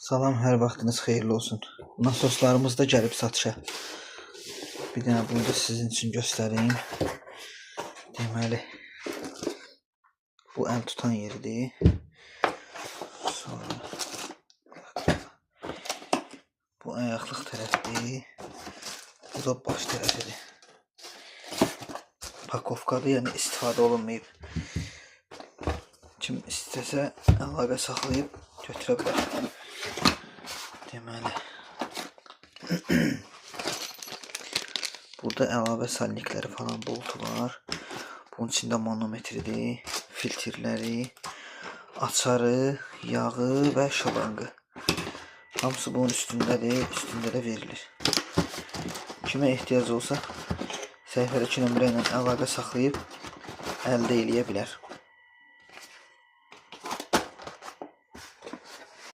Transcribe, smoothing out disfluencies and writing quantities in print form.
Salam, hər vaxtınız xeyirli olsun. Nasoslarımız da gəlib satışa. Bir dənə bunu da sizin üçün göstəreyim. Deməli, bu əl tutan yeridir. Sonra bu ayaqlıq tərəfdir. Bu da baş tərəfidir. Pakovkadır, yəni istifadə olunmayıb. Kim istəsə əlaqə saxlayıb götürə bilər. Deməli, burada əlavə salnikləri falan boltu var. Bunun içində manometridir, filtrləri, açarı, yağı və şalangı. Hamısı bunun üstündədir, üstündə də verilir. Kimə ehtiyac olsa səhifədəki nömrə ilə əlaqə saxlayıb əldə eləyə bilər.